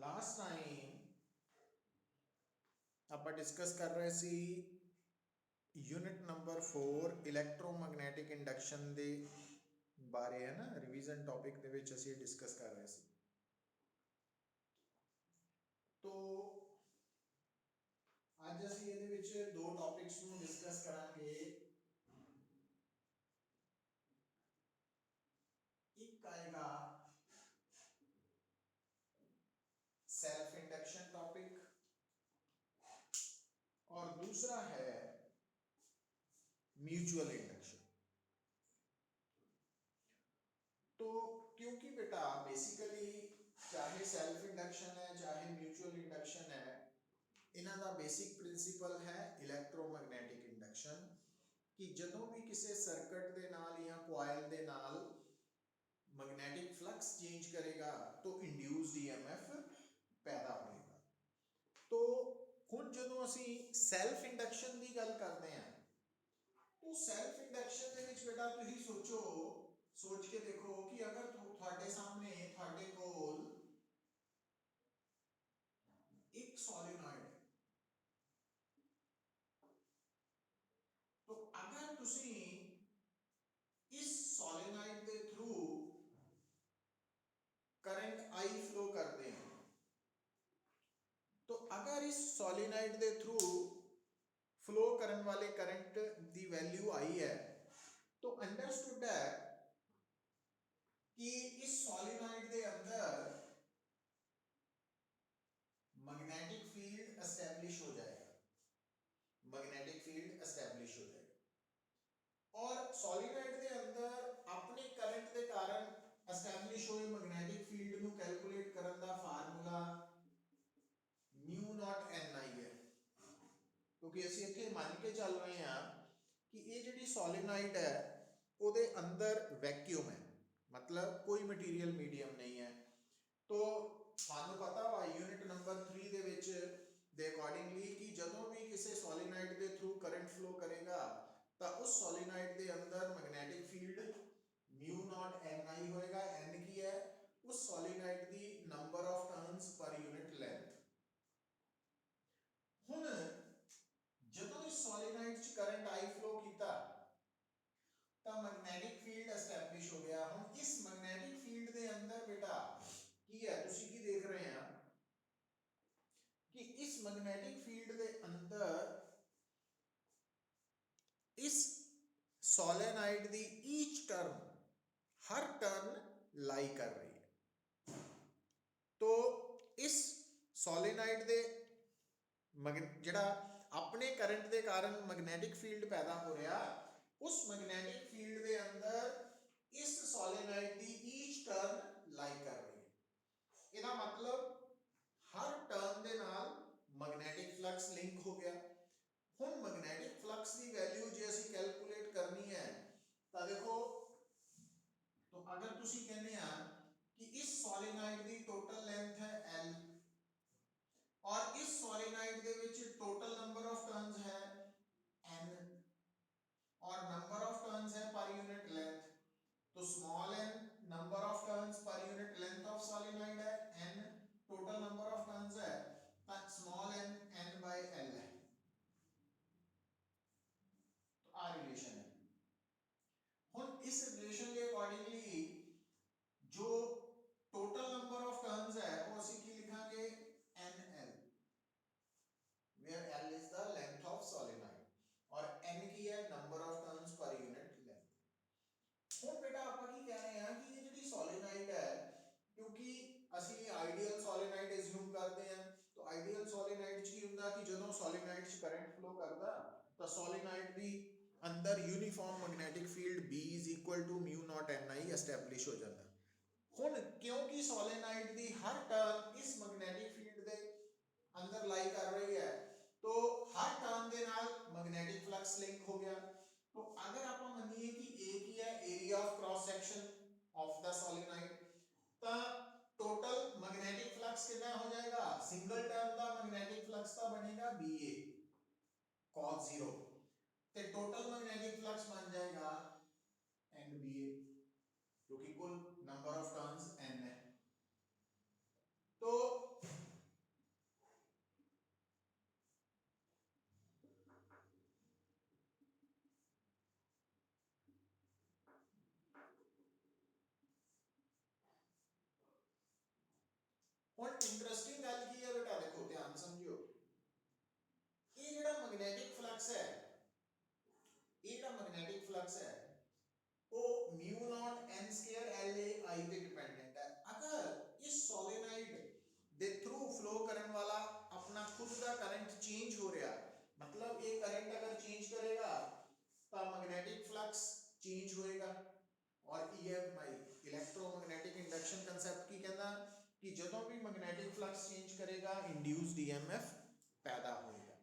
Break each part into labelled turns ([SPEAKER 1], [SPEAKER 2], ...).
[SPEAKER 1] Last time ਆਪਾਂ discuss ਕਰ ਰਹੇ ਸੀ यूनिट नंबर 4 ਇਲੈਕਟ੍ਰੋਮੈਗਨੈਟਿਕ ਇੰਡਕਸ਼ਨ ਦੇ ਬਾਰੇ ਹੈ ਨਾ ਰਿवीजन टॉपिक ਦੇ ਵਿੱਚ ਅਸੀਂ ਡਿਸਕਸ ਕਰ ਰਹੇ ਸੀ। तो ਅੱਜ ਅਸੀਂ ਇਹਦੇ ਵਿੱਚ ਦੋ ਟੌਪਿਕਸ ਨੂੰ ਡਿਸਕਸ ਕਰਾਂਗੇ। ਇੱਕ ਆਏਗਾ सेल्फ इंडक्शन टॉपिक और दूसरा है म्यूचुअल इंडक्शन। तो क्योंकि बेटा बेसिकली चाहे सेल्फ इंडक्शन है चाहे म्यूचुअल इंडक्शन है, इन्हां दा बेसिक प्रिंसिपल है इलैक्ट्रोमैग्नेटिक इंडक्शन कि जदों भी किसी सर्किट दे नाल या कॉइल दे नाल मैग्नेटिक फ्लक्स चेंज करेगा तो इंड्यूस्ड ईएमएफ पैदा होएगा। तो हुण जदों असीं सैल्फ इंडक्शन की गल करते हैं तो सैल्फ इंडक्शन दे विच बेटा तुसीं सोच के देखो कि अगर तुहाडे सामने तुहाडे कोल एक सॉलिनॉइड है, तो अगर तुसीं इस सॉलिनॉइड के थ्रू करंट आई फ्लो करते हैं, तो अगर इस सॉलिनॉइड के थ्रू फ्लो करने वाले करंट की वैल्यू आई है तो अंडरस्टूड है कि इस सॉलिनॉइड के अंदर मैग्नेटिक फील्ड एस्टैब्लिश हो जाएगा, मैग्नेटिक फील्ड एस्टैब्लिश हो जाएगा। और सॉलिनॉइड के अंदर अपने करंट के कारण एस्टैब्लिश हुए मैग्नेटिक फील्ड को कैलकुलेट करने का फार्मूला म्यू नॉट एन आई है, क्योंकि ਅਸੀਂ ਇੱਥੇ ਮੰਨ ਕੇ ਚੱਲ ਰਹੇ ਹਾਂ कि ये ਜਿਹੜੀ सॉलिनॉइड है ਉਹਦੇ अंदर वैक्यूम है, मतलब कोई मटीरियल मीडियम नहीं है। तो ਸਾਨੂੰ पता वा यूनिट नंबर 3 ਦੇ ਵਿੱਚ ਦੇ ਅਕॉर्डिंगली कि ਜਦੋਂ भी किसी सॉलिनॉइड के थ्रू करंट फ्लो करेगा तो उस सॉलिनॉइड के अंदर magnetic field mu naught N I होएगा। एन की है उस सॉलिनॉइड की number of turns per unit length. हुण जदों इस सॉलिनॉइड च करंट आई फ्लो किया तो मैग्नेटिक फील्ड एस्टैब्लिश हो गया। हम इस मैग्नेटिक फील्ड के अंदर बेटा की है, तुसी की देख रहे हैं कि इस मैग्नेटिक फील्ड के अंदर इस सॉलिनॉइड की ईच टर्न हर टर्न लाई कर रही है। तो इस सॉलिनॉइड के जिहड़ा अपने करंट के कारण मैग्नेटिक फील्ड पैदा हो रहा, उस मैग्नेटिक फील्ड के अंदर इस सॉलिनॉइड की ईच टर्न लाई कर रही है। इसका मतलब हर टर्न के नाल मैग्नेटिक फ्लक्स लिंक हो गया। हुण मैग्नेटिक फ्लक्स की वैल्यू जे असीं कैलकुलेट करनी है तो देखो, तो अगर तुसीं कहने आ कि इस सॉलिनॉइड की टोटल लेंथ है L और इस सॉलिनॉइड के विच टोटल नंबर ऑफ टर्न्स है n और नंबर ऑफ टर्न्स है पर यूनिट लेंथ, तो small n number of turns per unit length of solenoid है, n total number of turns है, तो small n n by l है। तो आ रिलेशन है। हुण इस रिलेशन के अकॉर्डिंगली जो टोटल नंबर ऑफ टर्न्स है वो असीं की लिखांगे nl, where L is the length of solenoid और N की है number of turns per unit length। ਹੁਣ बेटा ਆਪਾਂ ਕੀ ਕਹਿ ਰਹੇ ਹਾਂ कि ये ਜਿਹੜੀ solenoid है, क्योंकि ਅਸੀਂ आइडियल solenoid assume ਕਰਦੇ ਹਾਂ, तो आइडियल solenoid ਚ ਕੀ ਹੁੰਦਾ कि ਜਦੋਂ solenoid ਚ करंट फ्लो करदा ਤਾਂ solenoid ਦੀ अंदर uniform magnetic field B is equal to mu naught Ni establish हो जाता। हुण क्योंकि solenoid ਦੀ हर टर्न इस मैग्नेटिक फील्ड ਦੇ अंदर लाई कर रही है तो हर टर्न के नाल मैग्नेटिक फ्लक्स लिंक हो गया। तो अगर आप मानिए कि ए की है area of cross section of the solenoid, तो टोटल मैग्नेटिक फ्लक्स कितना हो जाएगा, सिंगल टर्न का मैग्नेटिक फ्लक्स का बनेगा BA cos 0, तो टोटल मैग्नेटिक फ्लक्स बन जाएगा NBA, क्योंकि कुल नंबर ऑफ टर्न्स n है। तो चेंज हो रहा, मतलब ये करंट अगर चेंज करेगा तो मैग्नेटिक फ्लक्स चेंज होएगा। और ईएमआई इलेक्ट्रोमैग्नेटिक इंडक्शन कंसेप्ट की कहना कि ਜਦੋਂ भी मैग्नेटिक फ्लक्स चेंज करेगा इंड्यूस्ड ईएमएफ पैदा होएगा।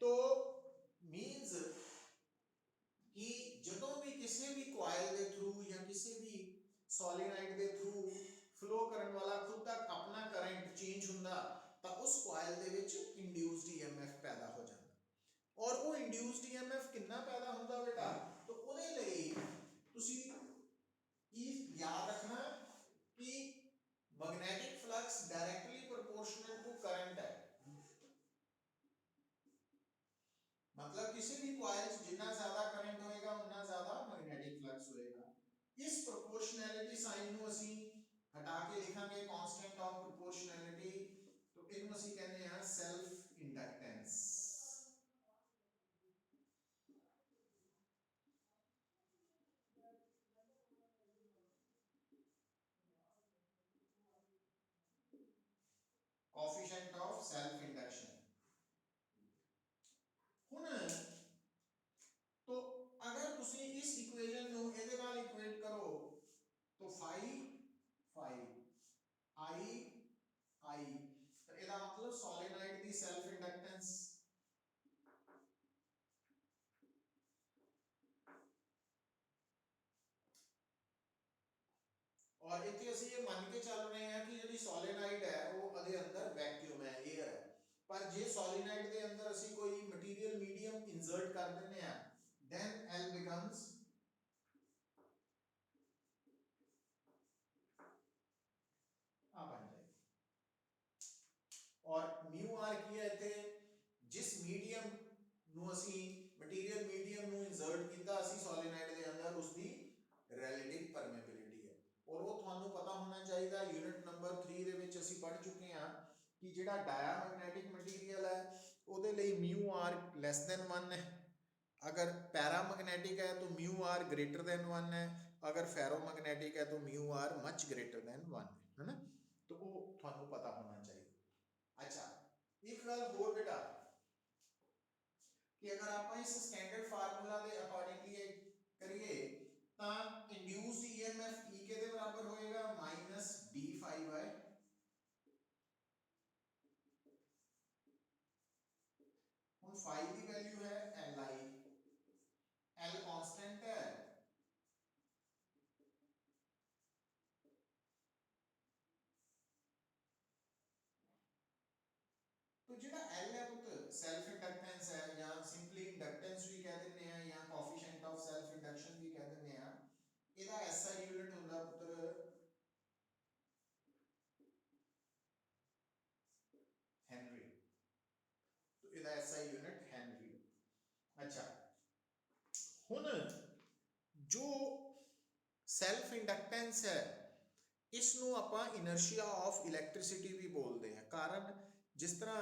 [SPEAKER 1] तो मींस कि ਜਦੋਂ भी किसी भी कॉइल के थ्रू या किसी भी सोलेनोइड के थ्रू फ्लो करने वाला खुद तक अपना करंट चेंज ਹੁੰਦਾ ਤਾਂ उस कॉइल ਦੇ ਵਿੱਚ इंड्यूस्ड ईएमएफ पैदा हो ਜਾਂਦਾ। और वो इंड्यूस्ड ईएमएफ कितना पैदा ਹੁੰਦਾ बेटा, तो ਉਹਦੇ ਲਈ ਤੁਸੀਂ याद रखना कि magnetic flux directly proportional to current है, मतलब किसी भी कॉइल जितना ज्यादा करंट होएगा उतना ज्यादा मैग्नेटिक फ्लक्स होएगा। इस प्रोपोर्शनैलिटी साइन ਨੂੰ ਅਸੀਂ हटा के लिखांगे कांस्टेंट ऑफ प्रोपोर्शनैलिटी, तो ਇਹਨੂੰ ਅਸੀਂ ਕਹਿੰਦੇ ਆ self inductance. Coefficient of self induction. ਹੁਣ तो अगर तुसी इस इक्वेशन ਨੂੰ ਇਹਦੇ ਨਾਲ ਇਕੁਏਟ ਕਰੋ तो 5 i i, तो ਇਹਦਾ मतलब सोलेनोइड ਦੀ सेल्फ इंडक्टेंस और इतने ਅਸੀਂ ਇਹ ਮੰਨ ਕੇ ਚੱਲ ਰਹੇ ਹਾਂ ਕਿ ਜਿਹੜੀ सोलेनोइड है वो ਉਹਦੇ अंदर वैक्यूम है, एयर है। पर जे सोलेनोइड ਦੇ अंदर ਅਸੀਂ ਕੋਈ मटेरियल मीडियम इंसर्ट कर ਦਿੰਨੇ ਆ then L becomes आ बन जाएगी। और म्यू आर की है इथे जिस मीडियम ਨੂੰ ਅਸੀਂ मटेरियल मीडियम ਨੂੰ इंसर्ट ਕੀਤਾ ਅਸੀਂ सोलेनोइड ਦੇ अंदर उसकी रिलेटिव परमेबिलिटी है। और वो ਤੁਹਾਨੂੰ पता होना चाहिए यूनिट नंबर 3 ਦੇ ਵਿੱਚ ਅਸੀਂ पढ़ चुके हैं कि ਜਿਹੜਾ डायमैग्नेटिक मटेरियल है ਉਹਦੇ ਲਈ म्यू आर लेस देन 1 है, अगर पैरामैग्नेटिक है तो म्यू आर ग्रेटर देन 1 है, अगर फेरोमैग्नेटिक है तो mu R much greater than 1 है ना, तो वो थानू पता होना चाहिए। अच्छा एक गल होर बेटा कि अगर आप इस स्टैंडर्ड फार्मूला के अकॉर्डिंगली करिए तो इंड्यूस्ड ईएमएफ ई के बराबर होएगा माइनस डी फाई बाय ਹੁਣ फाई की वैल्यू है एल आई, एल कांस्टेंट है तो जो L है पुत्र सेल्फ इंडक्टेंस है या सिंपली इंडक्टेंस भी कह देते हैं या कोएफिशिएंट ऑफ सेल्फ इंडक्शन भी कह देते हैं, ਇਹਦਾ SI यूनिट ਹੁੰਦਾ ਪੁੱਤਰ हेनरी, तो ਇਹਦਾ SI यूनिट हेनरी। अच्छा ਹੁਣ जो सेल्फ इंडक्टेंस है इसनों ਆਪਾਂ इनर्शिया ऑफ इलेक्ट्रिसिटी भी बोलते हैं, कारण जिस तरह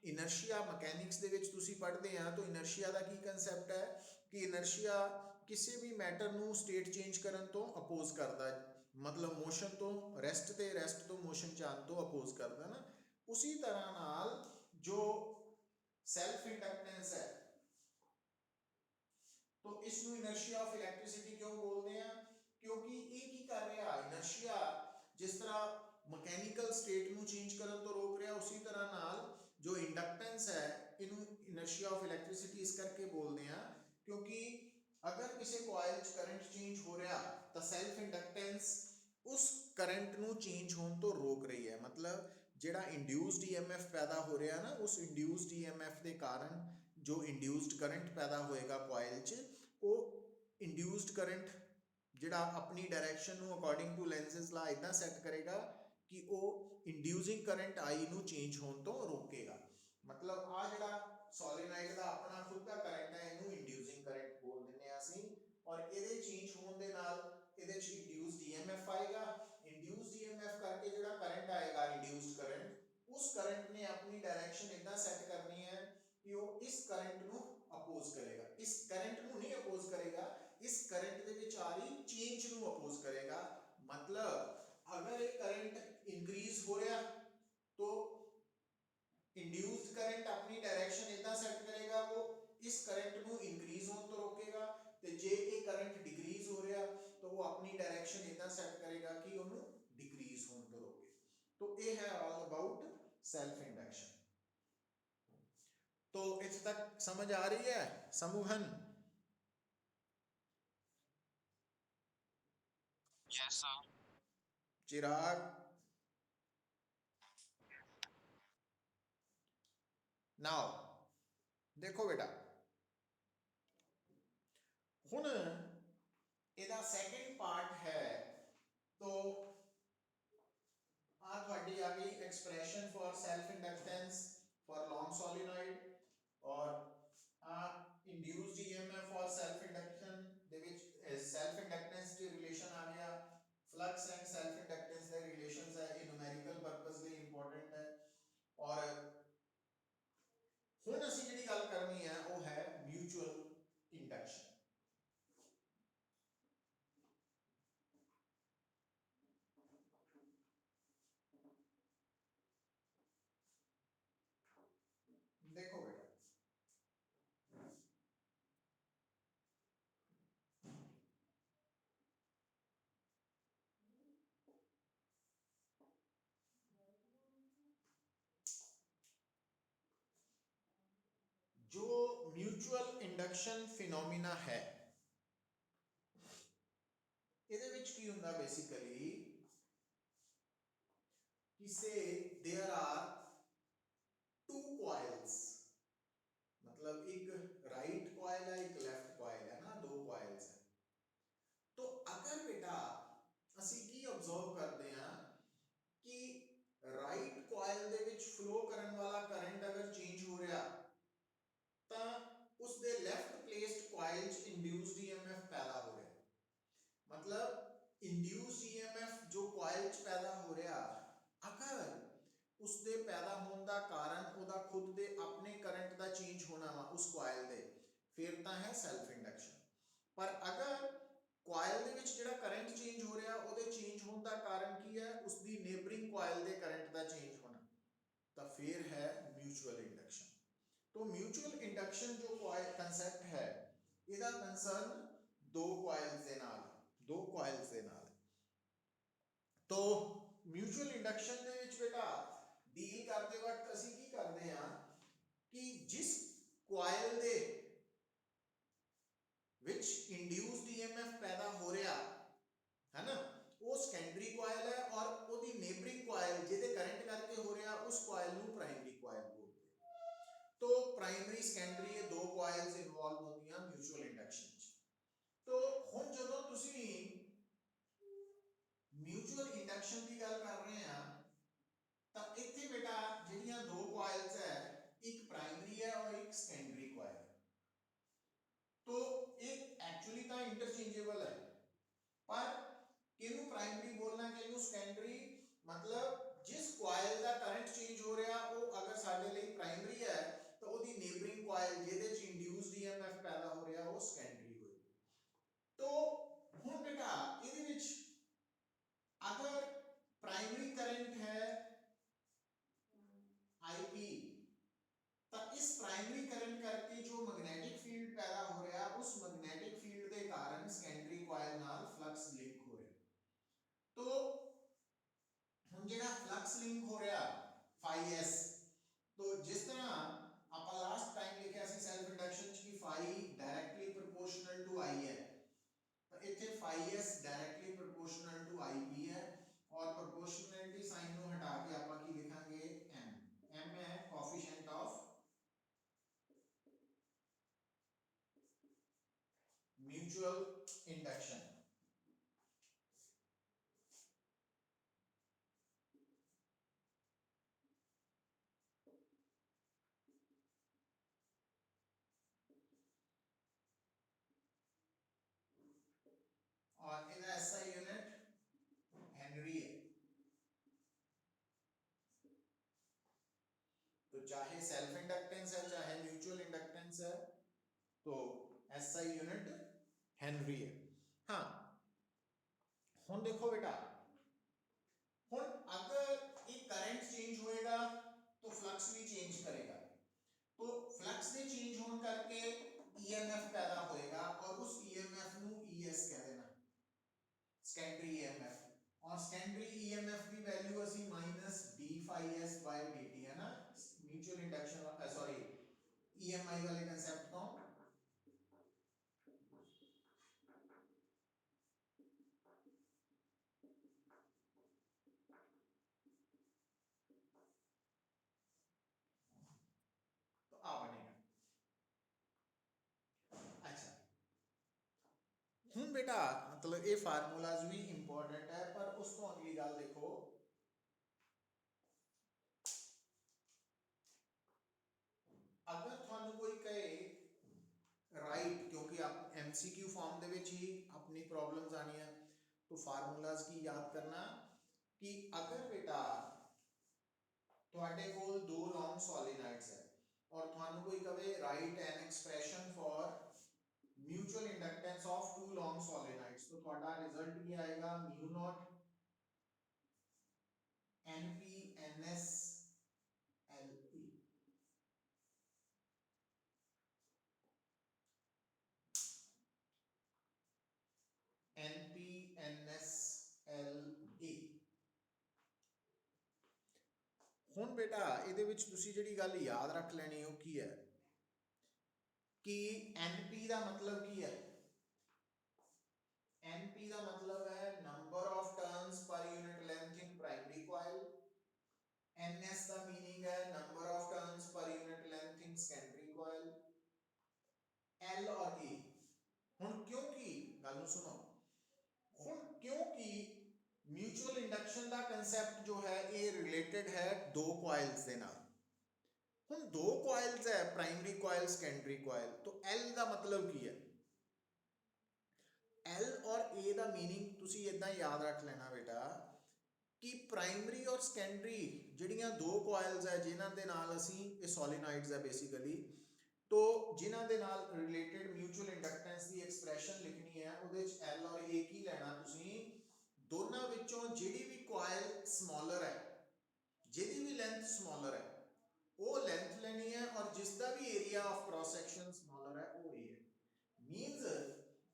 [SPEAKER 1] इनर्शिया मैकेनिक्स ਦੇ ਵਿੱਚ ਤੁਸੀਂ ਪੜ੍ਹਦੇ ਆ तो इनर्शिया ਦਾ ਕੀ ਕਨਸੈਪਟ ਹੈ कि इनर्शिया ਕਿਸੇ ਵੀ ਮੈਟਰ ਨੂੰ ਸਟੇਟ ਚੇਂਜ ਕਰਨ ਤੋਂ ਅਪੋਜ਼ ਕਰਦਾ, मतलब मोशन तो रेस्ट ਤੇ रेस्ट ਤੋਂ मोशन ਜਾਣ ਤੋਂ ਅਪੋਜ਼ ਕਰਦਾ ਨਾ। उसी तरह नाल जो सेल्फ इंडक्टेंस है तो इसनों इनर्शिया ऑफ इलेक्ट्रिसिटी क्यों बोलते हैं, क्योंकि ये की कर रहा इनर्शिया जिस तरह मैकेनिकल स्टेट ਨੂੰ चेंज ਕਰਨ ਤੋਂ रोक रहा, उसी तरह नाल जो इंडक्टेंस है इनू इनर्शिया ऑफ इलेक्ट्रिसिटी इस करके बोलते हैं क्योंकि अगर किसी कॉइल च करंट चेंज हो रहा तो सेल्फ इंडक्टेंस उस करंट ਨੂੰ चेंज होने तो रोक रही है, मतलब ਜਿਹੜਾ इंड्यूस्ड ईएमएफ पैदा हो रहा ना उस इंड्यूस्ड ईएमएफ के कारण जो इंड्यूस्ड करंट पैदा होएगा कॉइल च वो इंड्यूस्ड करंट ਜਿਹੜਾ अपनी डायरेक्शन ਨੂੰ अकॉर्डिंग टू लेंसेज ला इतना सैट करेगा कि वो इंड्यूसिंग करंट आई ਨੂੰ चेंज होने तो रोकेगा। मतलब आ ਜਿਹੜਾ सोलेनोइड ਦਾ अपना खुद का करंट है ਇਹਨੂੰ इंड्यूसिंग करंट बोल ਦਿੰਦੇ ਆ ਅਸੀਂ, और ਇਹਦੇ चेंज होने ਦੇ ਨਾਲ ਇਹਦੇ ਚ इंड्यूस्ड ईएमएफ आएगा, इंड्यूस्ड ईएमएफ करके ਜਿਹੜਾ करंट आएगा इंड्यूस्ड करंट उस करंट ने अपनी डायरेक्शन इतना सेट करनी है कि वो इस करंट ਨੂੰ अपोज करेगा, इस करंट ਨੂੰ नहीं अपोज करेगा, इस करंट ਦੇ ਵਿੱਚ आ रही चेंज ਨੂੰ अपोज करेगा। मतलब अगर एक करंट इंक्रीज हो रहा तो इंड्यूस्ड करंट अपनी डायरेक्शन अपनी डायरेक्शन इतना सेट करेगा कि ਉਹਨੂੰ डिक्रीज होने तो रोके। तो ये है ऑल अबाउट सेल्फ इंडक्शन। तो इस तक समझ आ रही है समूहन?
[SPEAKER 2] Yes, sir.
[SPEAKER 1] चिराग, नाउ देखो बेटा, हुन ਇਹਦਾ ਸੈਕੰਡ ਪਾर्ट है। तो आ ਤੁਹਾਡੀ आ गई expression for self inductance for long solenoid और induced EMF for self induction ਦੇ ਵਿੱਚ सेल्फ इंडक्टेंस ਦੀ ਰਿਲੇਸ਼ਨ आ गया। फ्लक्स एंड सेल्फ इंडक्टेंस ਦੇ ਰਿਲੇਸ਼ਨਸ है, ਇਹ न्यूमेरिकल पर्पस ਲਈ इंपॉर्टेंट है। और ਹੁਣ ਅਸੀਂ ਜਿਹੜੀ ਗੱਲ ਕਰਨੀ ਹੈ ਉਹ ਹੈ म्यूचुअल इंडक्शन। देखो बेटा, जो म्यूचुअल इंडक्शन फिनोमिना है ਇਹਦੇ ਵਿੱਚ ਕੀ ਹੁੰਦਾ बेसिकली कि से देयर आर टू कॉइल्स, मतलब एक राइट कॉइल है एक लेफ्ट कॉइल है ना, दो कॉइल्स है। तो अगर बेटा ਅਸੀਂ ਕੀ ऑब्जर्व करते हैं कि राइट कॉइल ਦੇ ਵਿੱਚ फ्लो ਕਰਨ ਵਾਲਾ करंट अगर चेंज हो रहा ਤਾਂ ਉਸ ਦੇ लेफ्ट प्लेस्ड कॉइल ਚ इंड्यूस्ड ईएमएफ पैदा हो रहा। मतलब इंड्यूस्ड ईएमएफ जो कॉइल ਚ पैदा हो रहा, अगर उसके पैदा होने का कारण ਉਹਦਾ खुद ਦੇ अपने करंट का चेंज होना वा उस कॉइल ਦੇ, फिर ਤਾਂ है सेल्फ इंडक्शन। पर अगर कॉइल ਦੇ ਵਿੱਚ ਜਿਹੜਾ करंट चेंज हो रहा ਉਹਦੇ चेंज होने का कारण की है, उसकी नेबरिंग कॉइल ਦੇ करंट का चेंज होना, तो फिर है म्यूचुअल इंडक्शन। तो म्यूचुअल इंडक्शन जो कंसेप्ट है ਇਹਦਾ कंसर्न दो कॉइल्स ਦੇ ਨਾਲ, दो कॉइल्स ਦੇ ਨਾਲ। तो म्यूचुअल इंडक्शन ਦੇ ਵਿੱਚ बेटा डील करते वक्त ਅਸੀਂ ਕੀ ਕਰਦੇ ਹਾਂ कि जिस कॉइल ਦੇ ਵਿੱਚ इंड्यूस्ड ईएमएफ पैदा हो रहा है ना, वो सेकेंडरी कॉइल है और ਉਹਦੀ नेबरिंग कॉइल ਜਿਹਦੇ करंट करके हो रहा उस कॉइल ਨੂੰ प्राइमरी कॉइल बोलते हैं। तो प्राइमरी सेकेंडरी ये दो कॉइल्स इन्वॉल्व होंदियां म्यूचुअल इंडक्शन ਚ। तो ਹੁਣ ਜਦੋਂ ਤੁਸੀਂ म्यूचुअल इंडक्शन की गल कर रहे हैं तो इत्थे बेटा ਜਿਹੜੀਆਂ दो कॉइल्स है, एक प्राइमरी है और एक सेकेंडरी कॉइल है। तो ये एक्चुअली तो इंटरचेंजेबल है, पर किनु प्राइमरी बोलना किनु सेकेंडरी, मतलब जिस कॉइल का करंट चेंज हो रहा वो अगर साडे लिए प्राइमरी है तो ਉਹਦੀ नेबरिंग कॉइल ਜਿਹਦੇ ਚ इंड्यूस्ड ईएमएफ पैदा हो रहा वो सेकेंडरी होगी। तो ਹੁਣ बेटा ਇਹਦੇ ਵਿੱਚ अगर प्राइमरी करंट है IP, तो इस प्राइमरी करंट करके जो मैग्नेटिक फील्ड पैदा हो रहा उस मैग्नेटिक फील्ड के कारण सेकेंडरी कॉइल नाल फ्लक्स लिंक हो रहा। तो हम जेड़ा फ्लक्स लिंक हो रहा फाई एस, तो जिस तरह आप लास्ट टाइम लिखा सी सेल्फ इंडक्शन की phi directly proportional to I है, तो इत्थे phi is directly proportional to I P है और प्रोपोर्शनलिटी साइन को हटा के आप की लिखांगे एम। एम है कोएफिशिएंट ऑफ म्यूचुअल इंडक्शन। और इसका एसआई यूनिट हेनरी है। तो चाहे सेल्फ इंडक्टेंस है चाहे म्यूचुअल इंडक्टेंस है, तो एसआई यूनिट हेनरी है। हाँ हुन देखो बेटा, हुन अगर एक करंट चेंज होएगा तो फ्लक्स भी चेंज करेगा। तो फ्लक्स के चेंज होने करके ईएमएफ पैदा होएगा और उस ईएमएफ नु ईएस कह देना। बेटा मतलब ये फार्मूलाज भी इंपॉर्टेंट है, पर उस तो अगली गल देखो, अगर थानू कोई कहे राइट, क्योंकि आप MCQ फॉर्म दे विच ही अपनी प्रॉब्लम्स आनी है, तो फार्मूलाज की याद करना कि अगर बेटा ਤੁਹਾਡੇ ਕੋਲ दो लॉन्ग सॉलिनॉइड्स है और थानू कोई कहे write an expression for mutual inductance of two long solenoids, तो ਤੁਹਾਡਾ रिजल्ट क्या आएगा, mu naught NPNS LE। NPNSLE। ਹੁਣ बेटा ਇਹਦੇ ਵਿੱਚ ਤੁਸੀਂ ਜਿਹੜੀ ਗੱਲ याद रख ਲੈਣੀ ਉਹ ਕੀ है कि NP ਦਾ मतलब ਕੀ है, NP का मतलब है number of turns per unit length in primary coil, NS का मीनिंग है number of turns per unit length in secondary coil, L और E। हुन क्योंकि गल सुनो, हुन क्योंकि म्यूचुअल इंडक्शन का कंसेप्ट जो है ये रिलेटेड है दो कॉइल्स के नाल। हुन दो कॉइल्स है, प्राइमरी कॉइल सेकेंडरी कॉइल, तो L का मतलब की है, L और A का मीनिंग तुसी इदां याद रख लेना बेटा कि प्राइमरी और सेकेंडरी जिहड़ियां दो कॉइल्स है जिन्हां दे नाल असीं ये सॉलिनॉइड्स है बेसिकली, तो जिन्हां दे नाल रिलेटेड म्यूचुअल इंडक्टेंस की एक्सप्रैशन लिखनी है उहदे च L और A की लेना तुसीं, दोनों विचों जिहड़ी भी कॉइल स्मॉलर है, जिहदी भी लेंथ स्मॉलर है वो लेंथ लेनी है, और जिसका भी area of cross section smaller है वो ए है। मींस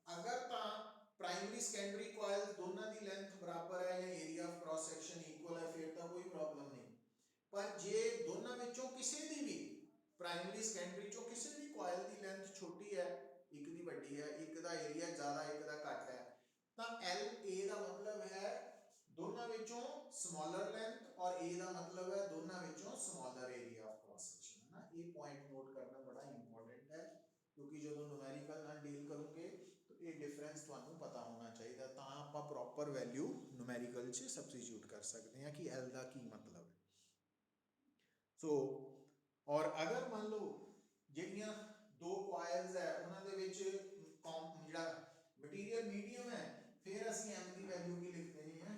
[SPEAKER 1] अगर प्राइमरी सेकेंडरी कॉइल्स दोनों की लेंथ बराबर है या area of cross section equal है फिर तो कोई प्रॉब्लम नहीं, पर जे दोनों विचों किसी दी भी प्राइमरी सेकेंडरी चो किसी भी कॉइल की लेंथ छोटी है, एक दी बड़ी है, एक दा एरिया ज्यादा एक दा घट है, तो एल ए का मतलब है दोनों विचों स्मॉलर लेंथ और ए का मतलब है दोनों विचों smaller area of cross section है ना। ये पॉइंट नोट करना बड़ा इंपॉर्टेंट है, क्योंकि जो न्यूमेरिकल नाल डील करोगे तो ये डिफरेंस तुहानू पता होना चाहिए, तो आप प्रॉपर वैल्यू न्यूमेरिकल च सबस्टिट्यूट कर सकते हैं कि एल का की मतलब है। सो और अगर मान लो जिहड़ियां दो कॉइल्स है उन्हां दे विच जिहड़ा मटीरियल मीडियम है, फिर असीं एम की वैल्यू की लिख देनी है,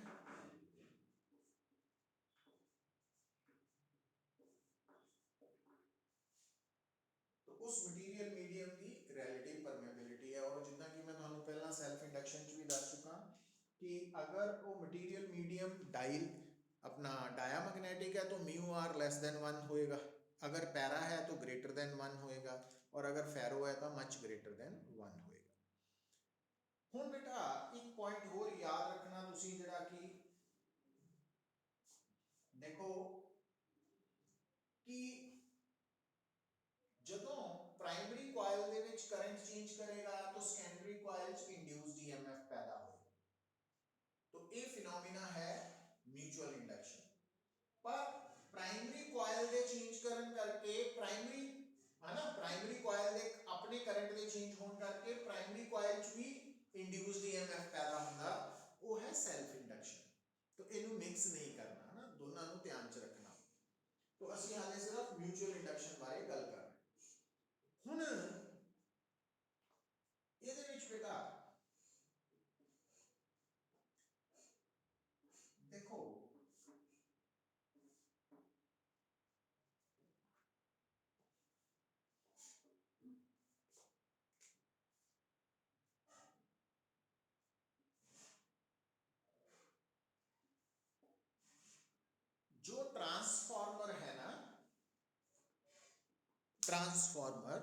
[SPEAKER 1] तो उस मटीरियल मीडियम की रिलेटिव परमेबिलिटी है। और जितना कि मैं तुहानू पहला सेल्फ इंडक्शन च भी दस चुका कि अगर वो मटीरियल मीडियम डाइल अपना डायामैग्नेटिक है तो म्यू आर लेस देन 1 होएगा, अगर पैरा है तो ग्रेटर देन 1 होएगा, और अगर फेरो है तो मच ग्रेटर देन 1 होएगा। हुण बेटा एक पॉइंट होर याद रखना तुसीं जिहड़ा कि देखो कि जदों प्राइमरी कॉइल दे विच करंट चेंज करेगा तो सेकेंडरी कॉइल च इंड्यूस्ड ईएमएफ पैदा होएगा, तो ये फिनोमिना है म्यूचुअल इंडक्शन। पर प्राइमरी कॉइल दे चेंज करन करके प्राइमरी है ना, प्राइमरी कॉइल दे अपने करंट दे चेंज होने करके प्राइमरी कॉइल च भी इंड्यूस्ड ईएमएफ पैदा होंदा, वो है सेल्फ इंडक्शन। तो इनू मिक्स नहीं करना है ना, दोनों को ध्यान च रखना। तो असि हाले सिर्फ म्यूचुअल इंडक्शन बारे गल कर रहे हैं। हुण इहदे विच बेटा देखो जो ट्रांसफॉर्मर है ना, ट्रांसफॉर्मर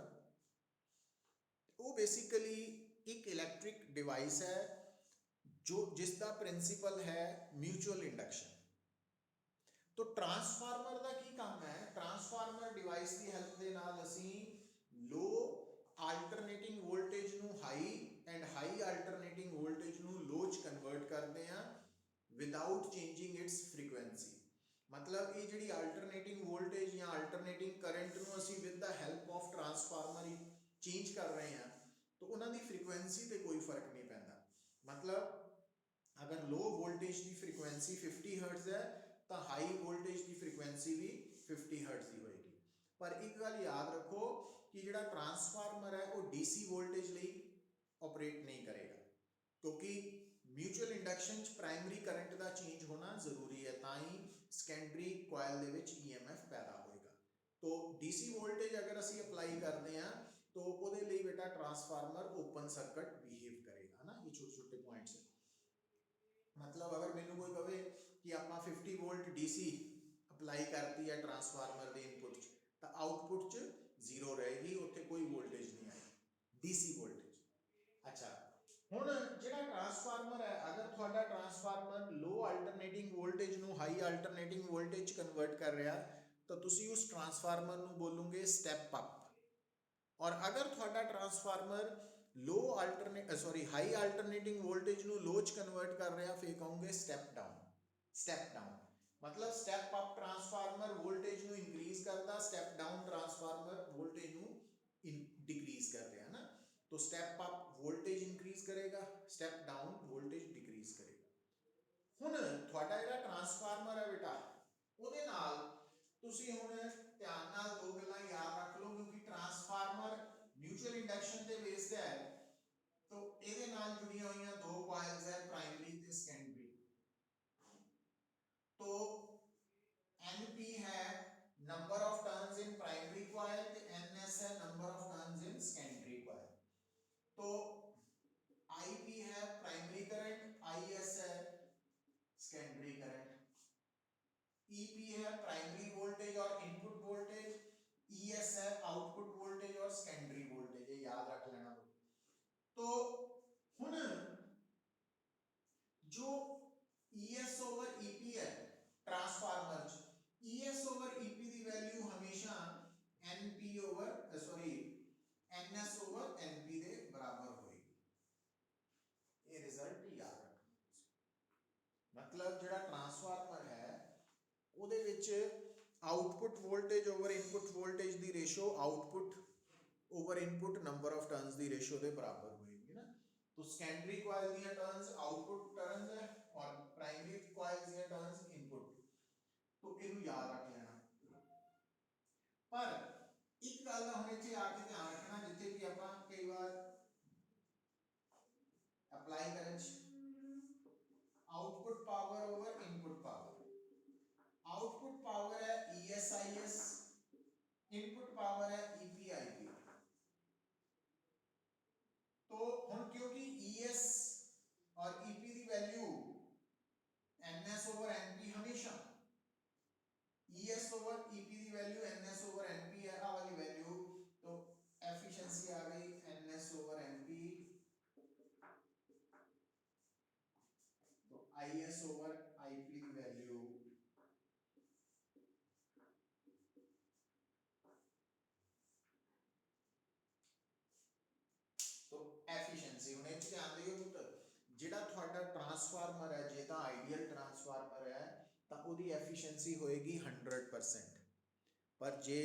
[SPEAKER 1] वो बेसिकली एक इलेक्ट्रिक डिवाइस है जो जिसका प्रिंसिपल है म्यूचुअल इंडक्शन। तो ट्रांसफार्मर का की काम है, ट्रांसफार्मर डिवाइस की हेल्प दे नाल असी लो अल्टरनेटिंग वोल्टेज नू high and high alternating voltage नू लो च कन्वर्ट करते हैं विदाउट चेंजिंग इट्स फ्रीक्वेंसी। मतलब ये जिहड़ी अल्टरनेटिंग वोल्टेज या अल्टरनेटिंग करंट नू असी with the help of transformer change कर रहे हैं, तो उन्हां दी फ्रीक्वेंसी ते कोई फर्क नहीं पैंदा। मतलब अगर लो वोल्टेज की फ्रीक्वेंसी 50 हर्ट्ज है तो हाई वोल्टेज की फ्रीक्वेंसी भी 50 हर्ट्ज की होएगी। पर एक गल याद रखो कि जिहड़ा ट्रांसफार्मर है वो डीसी वोल्टेज लिए ऑपरेट नहीं करेगा, क्योंकि म्यूचुअल इंडक्शन प्राइमरी करंट का चेंज होना जरूरी है, ताई सैकेंडरी कॉइल दे विच ईएमएफ पैदा होएगा। तो डीसी वोल्टेज अगर असी अप्लाई करते हैं तो ਉਹਦੇ ਲਈ बेटा ट्रांसफार्मर ओपन सर्किट बिहेव करेगा ना। ये छोटे छोटे पॉइंट्स है। मतलब अगर मैनू कोई कहे कि आप 50 वोल्ट डीसी अप्लाई करती है ट्रांसफार्मर के इनपुट तो आउटपुट च जीरो रहेगी, उत्थे कोई वोल्टेज नहीं आएगी डीसी वोल्टेज। अच्छा हुण जिहड़ा ट्रांसफार्मर है, अगर तुहाडा ट्रांसफार्मर लो अल्टरनेटिंग वोल्टेज नू हाई अल्टरनेटिंग वोल्टेज कन्वर्ट कर रहा तो तुसी उस ट्रांसफार्मर नू बोलोगे स्टैप अप, और अगर तुहाडा ट्रांसफार्मर लो हाई अल्टरनेटिंग वोल्टेज नू लो च कन्वर्ट कर रहा फिर कहोगे स्टैप डाउन। स्टैप डाउन मतलब स्टैप अप ट्रांसफार्मर वोल्टेज नू इंक्रीज करता, स्टैप डाउन ट्रांसफार्मर वोल्टेज नू डिक्रीज कर रहा है ना। तो स्टैप अप वोल्टेज इंक्रीज करेगा, स्टैप डाउन वोल्टेज डिक्रीज करेगा। हुण तुहाडा जिहड़ा ट्रांसफार्मर है बेटा ਉਹਦੇ ਨਾਲ ਤੁਸੀਂ ਹੁਣ ਧਿਆन ਨਾਲ दो गल्लां याद रख लो, क्योंकि ट्रांसफार्मर म्यूचुअल इंडक्शन ते बेस्ड है तो ਇਹਦੇ ਨਾਲ जुड़ियां हुई दो कॉइल्स है प्राइमरी ते सेकेंडरी। तो NP है number of turns in primary coil ते NS है number of turns in secondary coil. तो IP है प्राइमरी करंट, IS है सेकेंडरी करंट, EP है प्राइमरी वोल्टेज और इनपुट वोल्टेज, ES है आउटपुट वोल्टेज और सेकेंडरी वोल्टेज, ये याद रख लेना। तो हुण जो ES ओवर EP है ट्रांसफार्मर च, ES ओवर EP की वैल्यू हमेशा NP over NS over NP के बराबर होएगी। ये रिजल्ट याद रखना। मतलब जिहड़ा ट्रांसफार्मर है ਉਹਦੇ ਵਿੱਚ output voltage over input voltage की ratio output over input number of turns की रेशो के बराबर होएगी ना। तो सेकेंडरी कॉइल दी टर्न्स आउटपुट टर्न्स है और प्राइमरी कॉइल दी टर्न्स इनपुट। तो इनू याद रख लेना। पर एक गल हम इत्थे आके ध्यान रखना, जिथे भी आपां कई बार अप्लाई करें output power over input power, output power है ESIS, इनपुट पावर है EPIP। तो हम क्योंकि ES और EP की वैल्यू NS ओवर NP हमेशा, ES ओवर EP की वैल्यू NS ओवर NP है, आ वाली वैल्यू, तो एफिशिएंसी आ गई NS ओवर NP, तो IS ओवर IP की वैल्यू तो एफिशिएंसी। हुण इह ध्यान दिओ पुੱਤ, जिहड़ा तुहाडा ट्रांसफार्मर है जे तां आइडियल ट्रांसफार्मर है तो उसकी एफिशिएंसी होएगी 100%, पर जे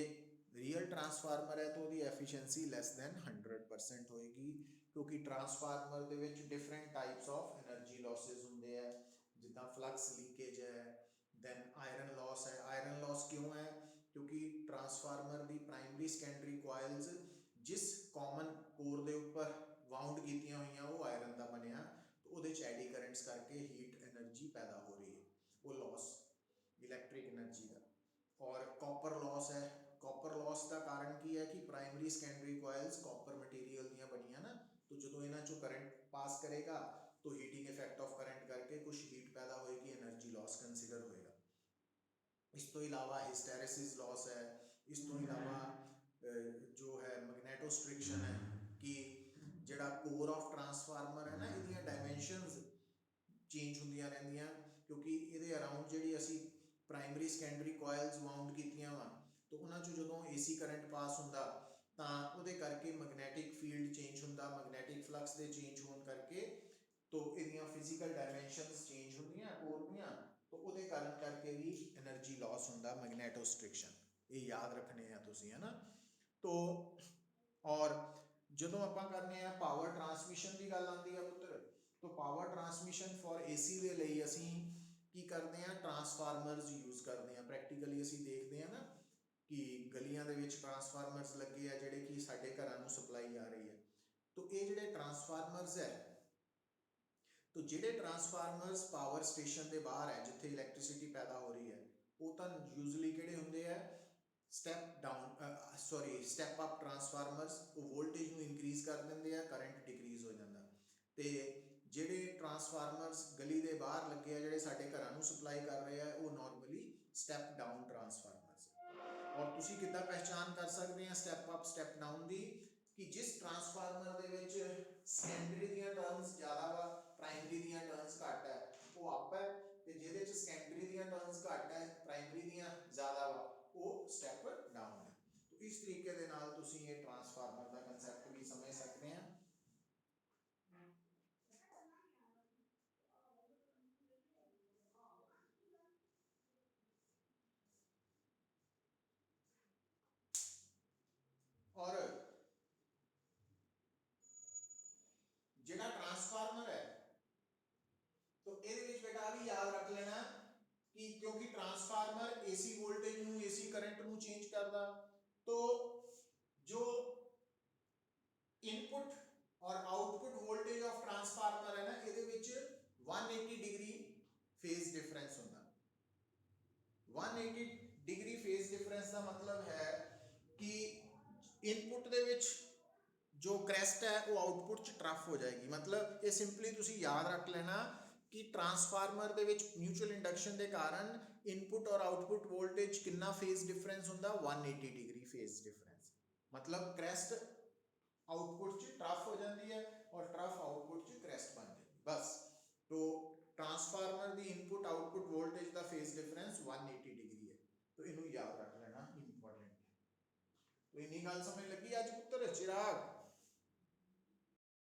[SPEAKER 1] रियल ट्रांसफार्मर है तो उसकी एफिशिएंसी लैस दैन 100% होएगी, क्योंकि transformer they which different types of energy losses होंदे है, जिद्दां फ्लक्स लीकेज है, दैन आयरन लॉस है। आयरन लॉस क्यों है? क्योंकि ट्रांसफार्मर की प्राइमरी सेकेंडरी कॉइल्स जिस कॉमन कोर के उपर वाउंड कीतियां हुई वो आयरन का बनिया, तो वो एडी करंट्स करके हीट एनर्जी पैदा हो रही है, वो लॉस इलैक्ट्रिक एनर्जी का। और कॉपर लॉस है, कॉपर लॉस का कारण की है कि primary secondary coils copper material दी बनिया ना, तो जो इन्हां चों करंट पास करेगा तो हीटिंग इफेक्ट ऑफ करंट करके कुछ हीट पैदा होएगी, एनर्जी लॉस कंसीडर होएगा। इस तो इलावा हिस्टैरिसीस लॉस है, इस तो इलावा जो है मैग्नेटोस्ट्रिक्शन है, कि जिहड़ा कोर ऑफ ट्रांसफार्मर है ना, इहदियां डायमेंशनस चेंज होंदियां रहिंदियां, क्योंकि इहदे अराउंड जिहड़ी असी प्राइमरी सेकेंडरी कॉइल्स वाउंड कीतियां वा, तो उन्हां चों जदों AC करंट पास हुंदा तां उहदे करके मैग्नेटिक फील्ड चेंज हुंदा, मैग्नेटिक फ्लक्स दे चेंज होण करके तो इहदियां फिजिकल डायमेंशनस चेंज होंदियां कोर दियां, तो उहदे कारण करके भी एनर्जी लॉस होंदा, मैग्नेटोस्ट्रिक्शन। ये याद रखने हैं तुसीं, है ना। तो और जदों आपां करने पावर ट्रांसमिशन की गल आती है पुत्र, तो पावर ट्रांसमिशन फॉर एसी ਦੇ ਲਈ ਅਸੀਂ ਕੀ ਕਰਦੇ ਆ ਟਰਾਂਸਫਾਰਮਰਸ ਯੂਜ਼ ਕਰਦੇ ਆ ਪ੍ਰੈਕਟੀਕਲੀ ਅਸੀਂ ਦੇਖਦੇ ਆ ਨਾ ਕਿ ਗਲੀਆਂ ਦੇ ਵਿੱਚ ਟਰਾਂਸਫਾਰਮਰਸ ਲੱਗੇ ਆ ਜਿਹੜੇ ਕਿ ਸਾਡੇ ਘਰਾਂ ਨੂੰ ਸਪਲਾਈ ਆ ਰਹੀ ਹੈ तो ये ਜਿਹੜੇ ਟਰਾਂਸਫਾਰਮਰਸ ਹੈ तो ਜਿਹੜੇ ਟਰਾਂਸਫਾਰਮਰਸ ਪਾਵਰ ਸਟੇਸ਼ਨ ਦੇ ਬਾਹਰ ਹੈ ਜਿੱਥੇ ਇਲੈਕਟ੍ਰਿਸਿਟੀ ਪੈਦਾ ਹੋ ਰਹੀ ਹੈ ਉਹ ਤਾਂ ਯੂਜ਼ਲੀ ਕਿਹੜੇ ਹੁੰਦੇ ਆ ਸਟੈਪ ਅਪ ਟਰਾਂਸਫਾਰਮਰਸ ਉਹ ਵੋਲਟੇਜ ਨੂੰ ਇਨਕਰੀਜ਼ ਕਰ ਦਿੰਦੇ ਆ ਕਰੰਟ ਡਿਕਰੀਜ਼ ਹੋ ਜਾਂਦਾ ਤੇ ਜਿਹੜੇ ਟਰਾਂਸਫਾਰਮਰਸ ਗਲੀ ਦੇ ਬਾਹਰ ਲੱਗੇ ਆ ਜਿਹੜੇ ਸਾਡੇ ਘਰਾਂ ਨੂੰ ਸਪਲਾਈ ਕਰ ਰਹੇ ਆ ਉਹ ਨਾਰਮਲੀ ਸਟੈਪ ਡਾਊਨ ਟਰਾਂਸਫਾਰਮਰਸ ਔਰ ਤੁਸੀਂ ਕਿੱਦਾਂ ਪਹਿਚਾਨ ਕਰ ਸਕਦੇ ਆ ਸਟੈਪ ਅਪ ਸਟੈਪ ਡਾਊਨ ਦੀ ਕਿ ਜਿਸ ਟਰਾਂਸਫਾਰਮਰ ਦੇ ਵਿੱਚ ਸੈਕੰਡਰੀ ਦੀਆਂ ਟਰਨਸ ਜ਼ਿਆਦਾ ਵਾ ਪ੍ਰਾਇਮਰੀ ਦੀਆਂ ਟਰਨਸ ਘੱਟ ਹੈ ਉਹ ਅਪ ਹੈ ਤੇ ਜਿਹਦੇ ਚ ਸੈਕੰਡਰੀ ਦੀਆਂ ਟਰਨਸ ਘੱਟ ਹੈ ਪ੍ਰਾਇਮਰੀ ਦੀਆਂ ਜ਼ਿਆਦਾ ਵਾ ਉਹ ਸਟੈਪ ਡਾਊਨ ਹੈ तो इस तरीके ਦੇ ਨਾਲ ਤੁਸੀਂ ਇਹ ਟਰਾਂਸਫਾਰਮਰ ਦਾ ਕਨਸੈਪਟ ਵੀ ਸਮਝ ਸਕਦੇ ਆ और ਜਿਹੜਾ ਟਰਾਂਸਫਾਰਮਰ ਹੈ तो ਇਹਦੇ ਵਿੱਚ ਬੇਟਾ ਵੀ ਯਾਦ ਰੱਖ ਲੈਣਾ कि क्योंकि ट्रांसफार्मर एसी वोल्टेज ਨੂੰ एसी करंट ਨੂੰ चेंज करदा तो जो इनपुट और आउटपुट वोल्टेज ऑफ ट्रांसफार्मर है ना ਇਹਦੇ ਵਿੱਚ 180 डिग्री फेज डिफरेंस ਹੁੰਦਾ 180 डिग्री फेज डिफरेंस ਦਾ मतलब है कि इनपुट ਦੇ ਵਿੱਚ जो क्रेस्ट है वो आउटपुट ਚ ट्रफ हो जाएगी मतलब ये सिंपली ਤੁਸੀਂ याद रख लेना कि ट्रांसफार्मर ਦੇ ਵਿੱਚ म्यूचुअल इंडक्शन ਦੇ ਕਾਰਨ इनपुट और आउटपुट वोल्टेज कितना फेज डिफरेंस ਹੁੰਦਾ 180 डिग्री फेज डिफरेंस मतलब क्रेस्ट आउटपुट ਚ ट्रफ हो ਜਾਂਦੀ है और ट्रफ आउटपुट ਚ क्रेस्ट बन जाती है बस तो ट्रांसफार्मर ਦੀ इनपुट आउटपुट वोल्टेज ਦਾ फेज डिफरेंस 180 डिग्री है तो ਇਹਨੂੰ याद रख लेना इंपॉर्टेंट है तो इन्नी गल समझ लगी आज पुत्र चिराग